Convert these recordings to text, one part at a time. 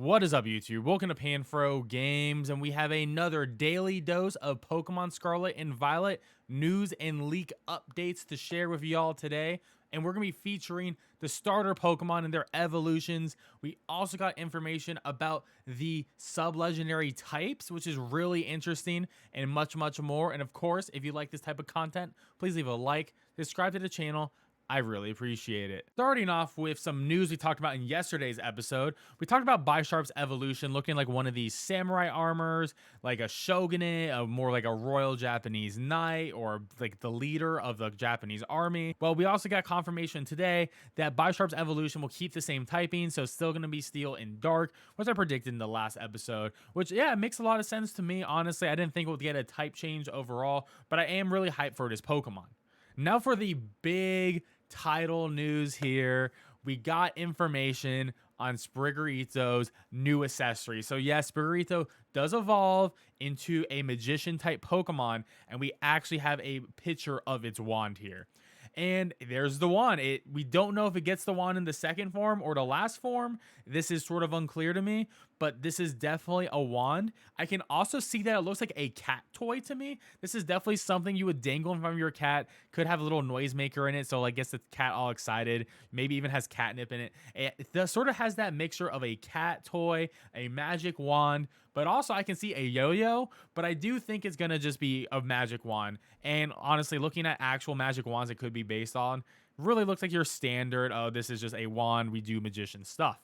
What is up, YouTube? Welcome to PanFro Games, and we have another daily dose of Pokemon Scarlet and Violet news and leak updates to share with y'all today. And we're going to be featuring the starter Pokemon and their evolutions. We also got information about the sub-legendary types, which is really interesting, and much more. And of course, if you like this type of content, please leave a like, subscribe to the channel. I really appreciate it. Starting off with some news we talked about in yesterday's episode, we talked about Bisharp's evolution looking like one of these samurai armors, like a shogunate, more like a royal Japanese knight, or like the leader of the Japanese army. Well, we also got confirmation today that Bisharp's evolution will keep the same typing, so it's still going to be Steel and Dark, which I predicted in the last episode, which, yeah, it makes a lot of sense to me. Honestly, I didn't think it would get a type change overall, but I am really hyped for this Pokemon. Now for the big title news here. We got information on Sprigatito's new accessory. So yes, Sprigatito does evolve into a magician type Pokemon, and we actually have a picture of its wand here. And there's the wand. We don't know if it gets the wand in the second form or the last form. This is sort of unclear to me, but this is definitely a wand. I can also see that it looks like a cat toy to me. This is definitely something you would dangle in front of your cat. Could have a little noisemaker in it, so like gets the cat all excited. Maybe even has catnip in it. It sort of has that mixture of a cat toy, a magic wand, but also I can see a yo-yo, but I do think it's going to just be a magic wand. And honestly, looking at actual magic wands it could be based on, really looks like your standard, oh, this is just a wand, we do magician stuff.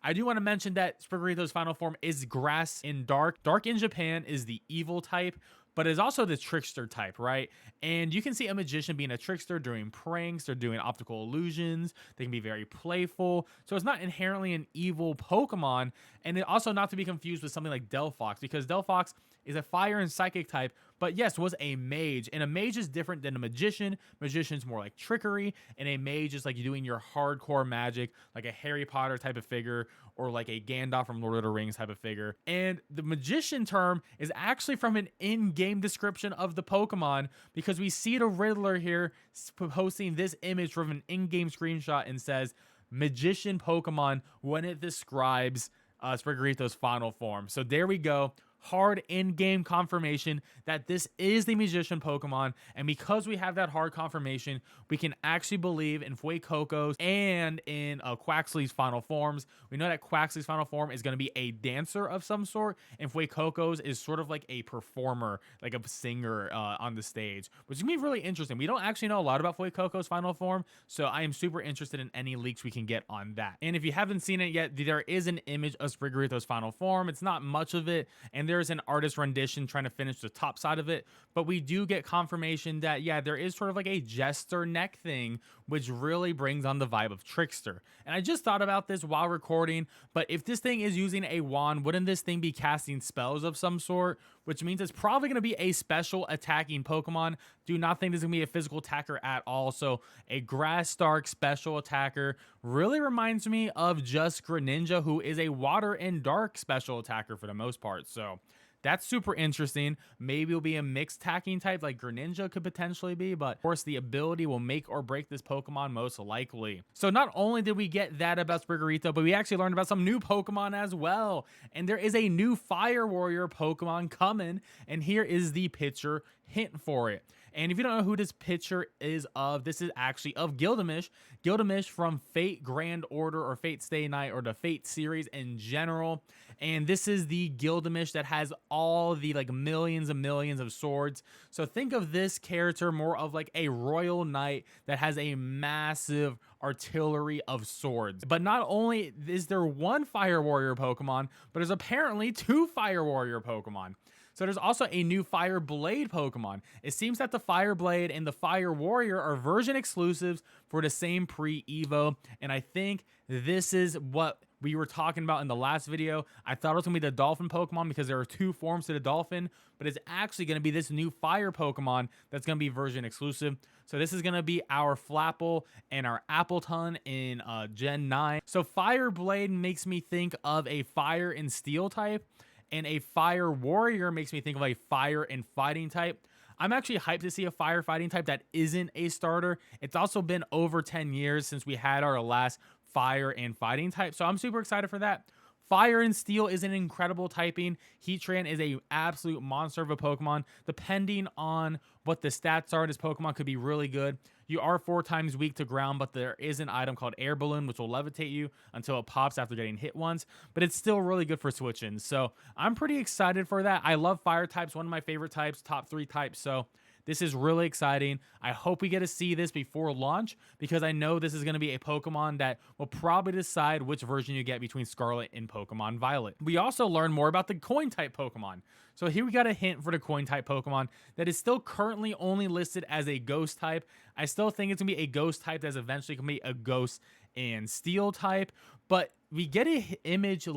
I do want to mention that Sprigatito's final form is Grass in Dark. Dark in Japan is the evil type, but is also the trickster type, right? And you can see a magician being a trickster, doing pranks, they're doing optical illusions, they can be very playful. So it's not inherently an evil Pokemon, and it also not to be confused with something like Delphox, because Delphox is a fire and psychic type, but yes, was a mage, and a mage is different than a magician. Magician's more like trickery, and a mage is like you doing your hardcore magic, like a Harry Potter type of figure, or like a Gandalf from Lord of the Rings type of figure. And the magician term is actually from an in-game description of the Pokemon, because we see the Riddler here posting this image from an in-game screenshot and says magician Pokemon when it describes Sprigatito's final form. So there we go. Hard in-game confirmation that this is the magician Pokemon, and because we have that hard confirmation, we can actually believe in Fuecoco's and in Quaxly's final forms. We know that Quaxly's final form is going to be a dancer of some sort, and Fuecoco's is sort of like a performer, like a singer on the stage, which is going to be really interesting. We don't actually know a lot about Fuecoco's final form, so I am super interested in any leaks we can get on that. And if you haven't seen it yet, there is an image of Sprigatito's final form. It's not much of it, and there's an artist rendition trying to finish the top side of it, but we do get confirmation that, yeah, there is sort of like a jester neck thing, which really brings on the vibe of trickster. And I just thought about this while recording, but if this thing is using a wand, wouldn't this thing be casting spells of some sort? Which means it's probably going to be a special attacking Pokemon. Do not think this is going to be a physical attacker at all. So a Grass Dark special attacker really reminds me of just Greninja, who is a Water and Dark special attacker for the most part. So that's super interesting. Maybe it'll be a mixed attacking type like Greninja could potentially be, but of course the ability will make or break this Pokemon most likely. So not only did we get that about Sprigatito, but we actually learned about some new Pokemon as well. And there is a new Fire Warrior Pokemon coming, and here is the picture hint for it. And if you don't know who this picture is of, this is actually of Gilgamesh. Gilgamesh from Fate Grand Order or Fate Stay Night or the Fate series in general. And this is the Gilgamesh that has all the like millions and millions of swords. So think of this character more of like a royal knight that has a massive artillery of swords. But not only is there one Fire Warrior Pokemon, but there's apparently two Fire Warrior Pokemon. So there's also a new Fire Blade Pokemon. It seems that the Fire Blade and the Fire Warrior are version exclusives for the same pre-Evo, and I think this is what we were talking about in the last video. I thought it was going to be the Dolphin Pokemon because there are two forms to the Dolphin, but it's actually going to be this new Fire Pokemon that's going to be version exclusive. So this is going to be our Flapple and our Appleton in Gen 9. So Fire Blade makes me think of a Fire and Steel type, and a Fire Warrior makes me think of a Fire and Fighting type. I'm actually hyped to see a firefighting type that isn't a starter. It's also been over 10 years since we had our last fire and fighting type, so I'm super excited for that. Fire and Steel is an incredible typing. Heatran is a absolute monster of a Pokemon. Depending on what the stats are, this Pokemon could be really good. You are 4 times weak to ground, but there is an item called Air Balloon, which will levitate you until it pops after getting hit once. But it's still really good for switching. So I'm pretty excited for that. I love fire types, one of my favorite types, top 3 types. So this is really exciting. I hope we get to see this before launch because I know this is going to be a Pokemon that will probably decide which version you get between Scarlet and Pokemon Violet. We also learn more about the coin type Pokemon. So here we got a hint for the coin type Pokemon that is still currently only listed as a ghost type. I still think it's going to be a ghost type that's eventually going to be a ghost and steel type, but we get a image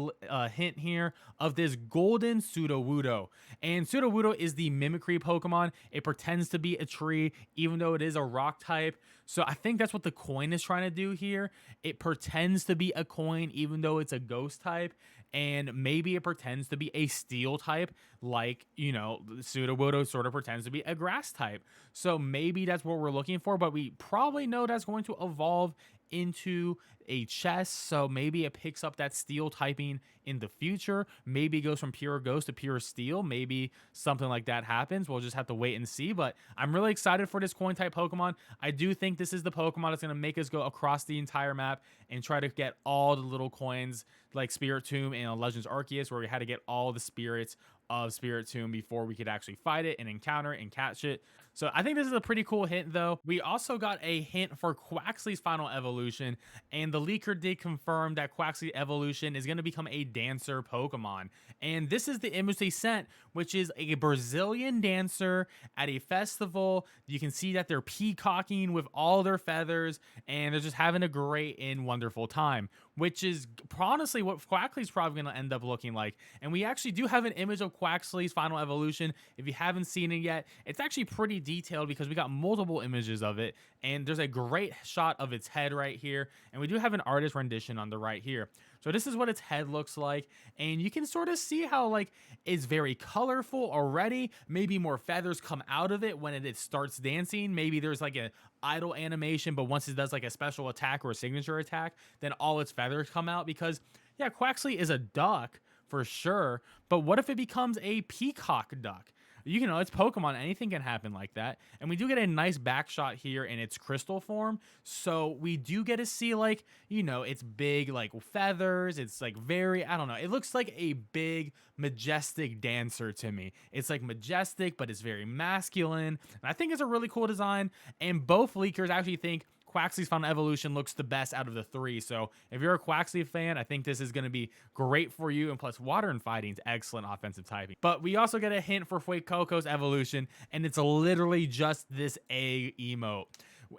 hint here of this golden Sudowoodo. And Sudowoodo is the mimicry Pokemon. It pretends to be a tree, even though it is a rock type. So I think that's what the coin is trying to do here. It pretends to be a coin, even though it's a ghost type. And maybe it pretends to be a steel type, like, you know, Sudowoodo sort of pretends to be a grass type. So maybe that's what we're looking for, but we probably know that's going to evolve into a chest, so maybe it picks up that steel typing in the future. Maybe it goes from pure ghost to pure steel. Maybe something like that happens. We'll just have to wait and see, but I'm really excited for this coin type Pokemon. I do think this is the Pokemon that's going to make us go across the entire map and try to get all the little coins like Spiritomb and Legends Arceus, where we had to get all the spirits of Spiritomb before we could actually fight it and encounter it and catch it. So I think this is a pretty cool hint, though. We also got a hint for Quaxly's final evolution, and the leaker did confirm that Quaxly evolution is going to become a dancer Pokemon. And this is the image they sent, which is a Brazilian dancer at a festival. You can see that they're peacocking with all their feathers, and they're just having a great and wonderful time, which is honestly what Quaxly's probably going to end up looking like. And we actually do have an image of Quaxly's final evolution. If you haven't seen it yet, it's actually pretty detailed because we got multiple images of it, and there's a great shot of its head right here, and we do have an artist rendition on the right here. So this is what its head looks like, and you can sort of see how like it's very colorful already. Maybe more feathers come out of it when it starts dancing. Maybe there's like a idle animation, but once it does like a special attack or a signature attack, then all its feathers come out. Because yeah, Quaxly is a duck for sure, but what if it becomes a peacock duck? You know, it's Pokemon. Anything can happen like that. And we do get a nice back shot here in its crystal form. So we do get to see, like, you know, it's big, like, feathers. It's, like, very, I don't know. It looks like a big, majestic dancer to me. It's, like, majestic, but it's very masculine. And I think it's a really cool design. And both leakers actually think Quaxly's final evolution looks the best out of the 3. So if you're a Quaxly fan, I think this is going to be great for you. And plus, water and fighting is excellent offensive typing. But we also get a hint for Fuecoco's evolution, and it's literally just this egg emote.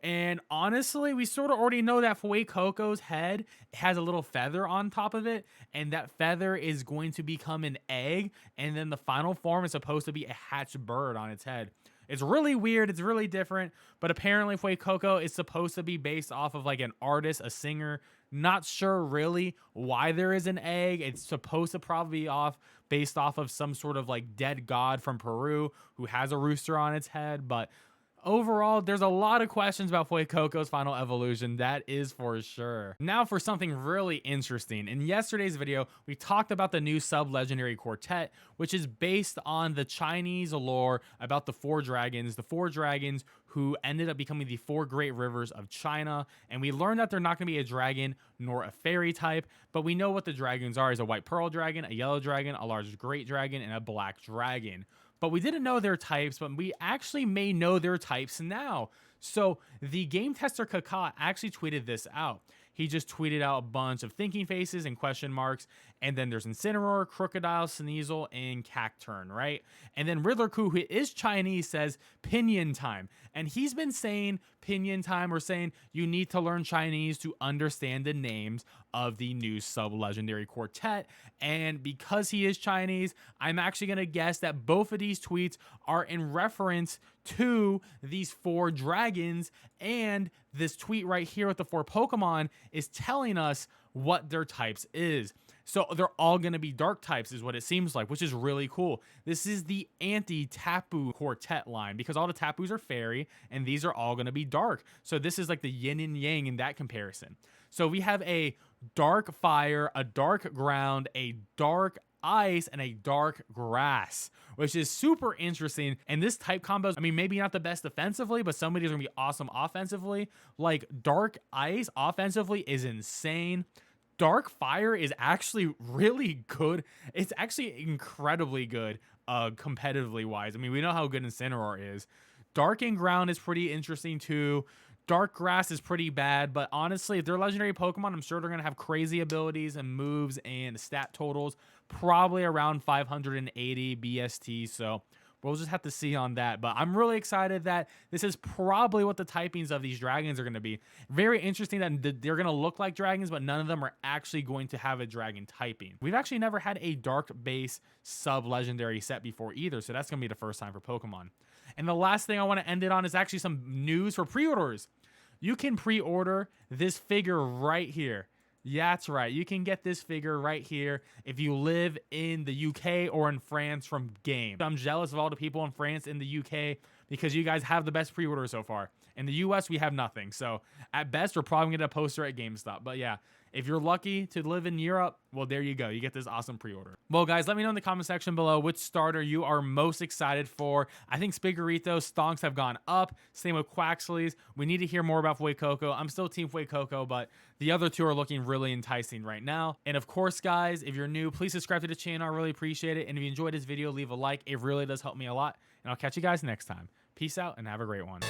And honestly, we sort of already know that Fuecoco's head has a little feather on top of it, and that feather is going to become an egg, and then the final form is supposed to be a hatched bird on its head. It's really weird. It's really different. But apparently Fuecoco is supposed to be based off of like an artist, a singer. Not sure really why there is an egg. It's supposed to probably be based off of some sort of like dead god from Peru who has a rooster on its head. But overall, there's a lot of questions about Fuecoco's final evolution, that is for sure. Now for something really interesting. In yesterday's video, we talked about the new sub-legendary quartet, which is based on the Chinese lore about the 4 dragons who ended up becoming the 4 great rivers of China. And we learned that they're not going to be a dragon nor a fairy type, but we know what the dragons are: is a white pearl dragon, a yellow dragon, a large great dragon, and a black dragon. But we didn't know their types, but we actually may know their types now. So the game tester Kaka actually tweeted this out. He just tweeted out a bunch of thinking faces and question marks. And then there's Incineroar, Crocodile, Sneasel, and Cacturn, right? And then Riddler-Ku, who is Chinese, says Pinyin time. And he's been saying Pinyin time, or saying you need to learn Chinese to understand the names of the new sub-legendary quartet. And because he is Chinese, I'm actually going to guess that both of these tweets are in reference to these 4 dragons, and this tweet right here with the 4 Pokemon is telling us what their types is. So they're all going to be dark types is what it seems like, which is really cool. This is the anti-Tapu quartet line, because all the Tapus are fairy and these are all going to be dark. So this is like the yin and yang in that comparison. So we have a dark fire, a dark ground, a dark ice, and a dark grass, which is super interesting. And this type combos, I mean, maybe not the best defensively, but some of these are gonna be awesome offensively. Like dark ice offensively is insane. Dark fire is actually really good. It's actually incredibly good competitively wise. I mean, we know how good Incineroar is. Dark and ground is pretty interesting too. Dark grass is pretty bad, but honestly, if they're legendary Pokemon, I'm sure they're going to have crazy abilities and moves and stat totals, probably around 580 BST. So we'll just have to see on that. But I'm really excited that this is probably what the typings of these dragons are going to be. Very interesting that they're going to look like dragons, but none of them are actually going to have a dragon typing. We've actually never had a dark base sub legendary set before either, so that's going to be the first time for Pokemon. And the last thing I want to end it on is actually some news for pre-orders. You can pre-order this figure right here. Yeah, that's right. You can get this figure right here if you live in the UK or in France from Game. I'm jealous of all the people in France and the UK because you guys have the best pre-order so far. In the US, we have nothing. So at best, we're probably going to get a poster at GameStop. But yeah, if you're lucky to live in Europe, well, there you go. You get this awesome pre-order. Well, guys, let me know in the comment section below which starter you are most excited for. I think Sprigatito stonks have gone up. Same with Quaxly's. We need to hear more about Fuecoco. I'm still Team Fuecoco, but the other two are looking really enticing right now. And of course, guys, if you're new, please subscribe to the channel. I really appreciate it. And if you enjoyed this video, leave a like. It really does help me a lot. And I'll catch you guys next time. Peace out and have a great one.